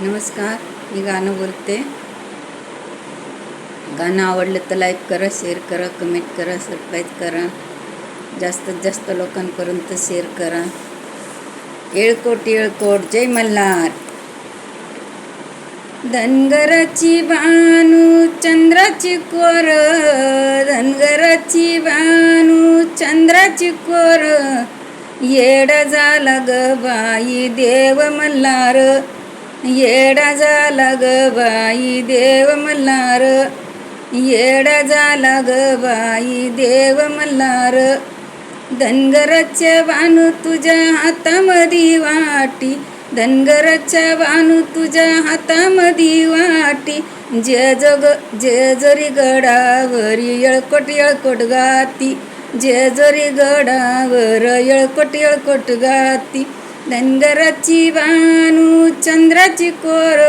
नमस्कार, मी गाणं बोलते. गाणं आवडलं तर लाईक करा, शेअर करा, कमेंट करा, सबस्क्राईब करा. जास्तीत जास्त लोकांपर्यंत शेअर करा. येळकोट येळकोट जय मल्हार. धनगराची बानू चंद्राची कोर, धनगराची बानू चंद्राची कोर. येडा झाला ग बाई देव मल्हार, येडा झाला ग बाई देव मल्हार, येडा झाला ग बाई देव मल्हार. धनगराच्या बानू तुझ्या हातामधी वाटी, धनगराच्या बानू तुझ्या हातामधी वाटी. जेजुरी गडावरी येळकोट येळकोट गाती, जेजुरी गडावर येळकोट येळकोट गाती. धनगराची बानू चंद्राची कोर,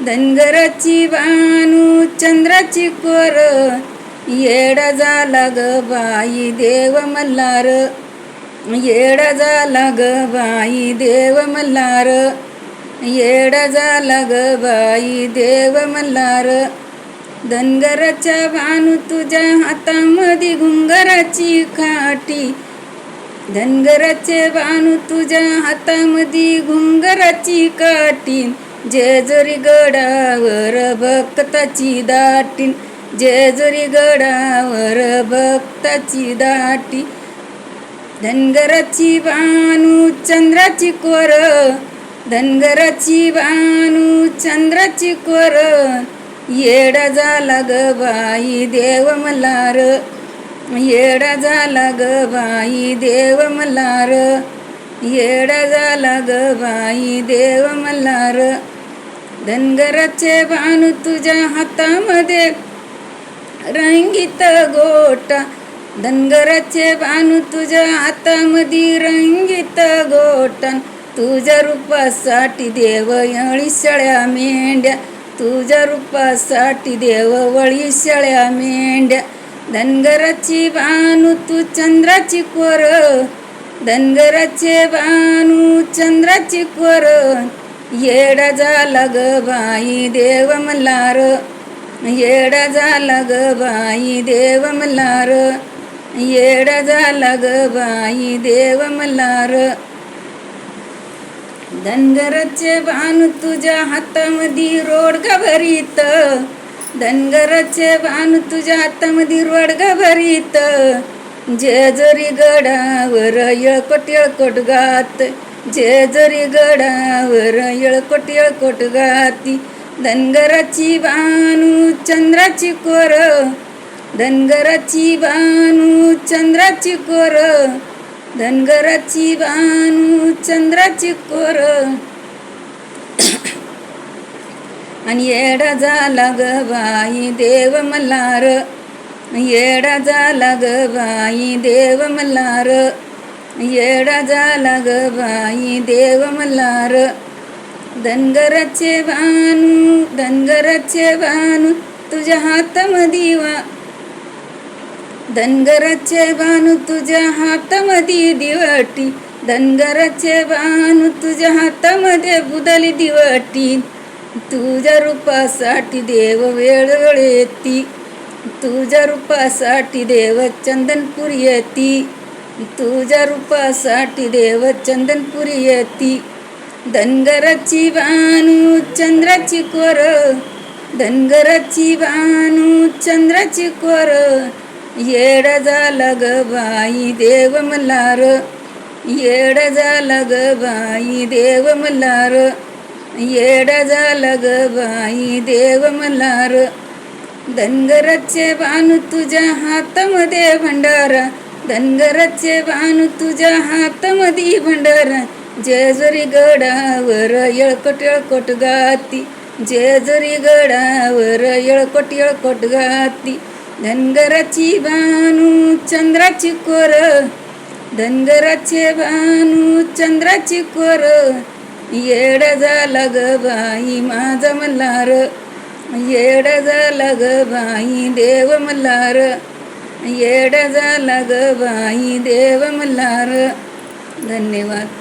धनगराची बानू चंद्राची कोर. येडा झाला ग बाई देव मल्हार, येडा झाला ग बाई देव मल्हार, येडा झाला ग बाई देव मल्हार. धनगराच्या बानू तुझ्या हातामध्ये घुंगराची काठी, धनगराचे बानू तुझ्या हातामध्ये घुंगराची काठी. जेजुरी गडावर भक्ताची दाटी, जेजुरी गडावर भक्ताची दाटी. धनगराची बानू चंद्राची कोर, धनगराची बानू चंद्राची कोर. येडा झाला ग बाई देव मल्हार, येडा झाला ग बाई देव मल्हार, येडा झाला ग बाई देव मल्हार. धनगराचे बानू तुझ्या हातामध्ये रंगीत गोटा, धनगराचे बानू तुझ्या हातामध्ये रंगीत गोटा. तुझ्या रूपासाठी देव वळी शेळ्या मेंढ्या, तुझ्या रूपासाठी देव वळी शेळ्या मेंढ्या. धनगराची बानू तू चंद्राची कोर, धनगराचे बानू चंद्राची कोर. येडा झाला ग बाई देव मल्हार, येडा झाला ग बाई देव मल्हार, येडा झाला ग बाई देव मल्हार. धनगराचे बानू तुझ्या हातामध्ये रोडगा भरीत, धनगराचे बानू तुझ्या हातामध्ये रोडगा भरीत. जेजुरी गडावर येळकोट येळकोट गात, जेजुरी गडावर येळकोट येळकोट गाती. धनगराची बानू चंद्राची कोर, धनगराची बानू चंद्राची कोर, धनगराची बानू चंद्राची कोर. आणि येडा झाला ग बाई देव मल्हार, येडा झाला ग बाई देव मल्हार, येडा झाला ग बाई देव मल्हार. धनगराचे बानू, धनगराचे बानू तुझ्या हातामध्ये धनगराचे बानू तुझ्या हातामध्ये दिवटी, धनगराचे बानू तुझ्या हातामध्ये बुदली दिवटी. तुझ्या रूपासाठी देव वेळोवेळ येती, तुझ्या रूपासाठी देव चंदनपुरी येती, तुझ्या रूपासाठी देव चंदनपुरी येती. धनगराची बानू चंद्राची कोर, धनगराची बानू चंद्राची कोर. येडा झाला ग बाई देव मल्हार, येडा झाला ग बाई देव मल्हार, येडा झाला ग बाई देव मल्हार. धनगराचे बानू तुझ्या हातामध्ये भंडारा, धनगराचे बानू तुझ्या हातामध्ये भंडारा. जेजुरी गडावर येळकोट येळकोट गाती, जेजुरी गडावर येळकोट येळकोट गाती. धनगराची बानू चंद्राची कोर, धनगराचे बानू चंद्राची कोर. येडा झाला ग बाई माझा मल्हार, येडा झाला ग बाई देव मल्हार, येडा झाला ग बाई देव मल्हार. धन्यवाद.